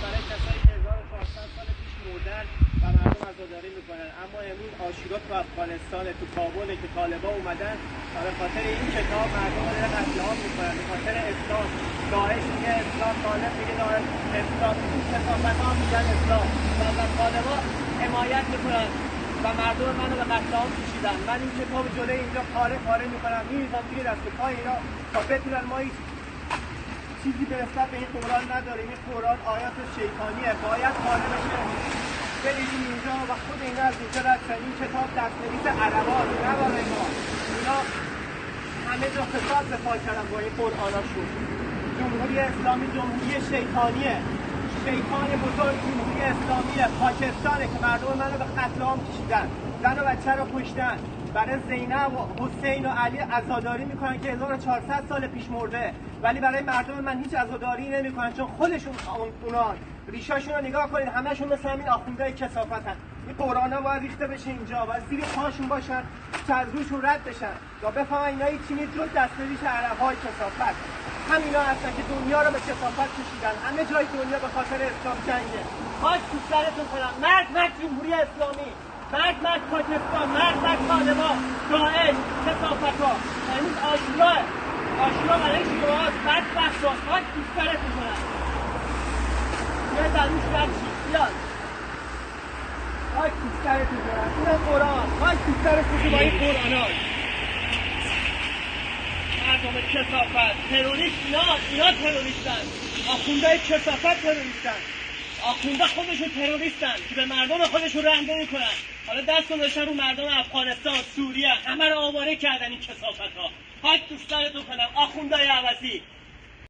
برای کسایی که 1400 سال پیش مردن و مردم عزاداری میکنن، اما امروز عاشورا تو افغانستان، تو کابل که طالبان اومدن و به خاطر این کتاب مردم رو قتل عام میکنن، به خاطر اسلام. داعش میگه اسلام، طالب میگه اسلام، این کثافت‌ها میگن اسلام و طالبان حمایت میکنن و مردم منو به قتل عام کشیدن. من این کتاب جلوی اینجا پاره پاره میکنم، میریزم توی دست پای اینا تا بتونن ما چیزی به نسبت به این قرآن نداریم. این قرآن آیات شیطانیه، باید پاره بشه، بریزیم اینجا و خود اینا از اینجا رد شن. این کتاب دستنویس عربان نه برای ما. اینا همه جا فساد به پا کردن با این قرآناشون. جمهوری اسلامی جمهوری شیطانیه، شیطان بزرگ جمهوری اسلامیه. پاکستانه که مردم منو به قتل عام کشیدن، زن و بچه رو کشتن، برای زینب و حسین و علی عزاداری میکنن که 1400 سال پیش مرده، ولی برای مردم من هیچ عزاداری نمیکنن، چون خودشون اونا ریشاشون رو نگاه کنید، همشون مثل همین آخوندهای کثافتن. این قرآنا باید ریخته بشه اینجا و زیر پاشون باشن تا از روشون رد بشن و بفهمن اینا هیچی نیست جز دستنویس عرب‌های کثافت. همینا هستن که دنیا رو به کثافت کشیدن. همه جای دنیا به خاطر اسلام جنگه. خاک تو سرتون کنم. مرد جمهوری اسلامی، مرد پاکستان، مرد طالبان، داعش، کثافت‌ها. امروز عاشورا برای شماست، بدبختا. خاک تو سرتون کنم. بیاید در روش رد شید. بیاد خاک تو سرتون کنم. این قرآن خاک تو سرتون با این قرآناست. مردم کثافت، تروریست، اینا تروریستن. آخوندهای کثافت تروریستن. آخونده خودشون تروریستن که به مردم خودشون رحم نمی‌کنن. حالا دست گذاشتن رو مردم افغانستان، سوریه، همه رو آواره کردن این کثافت‌ها. خاک تو سرتون کنم آخوندهای عوضی.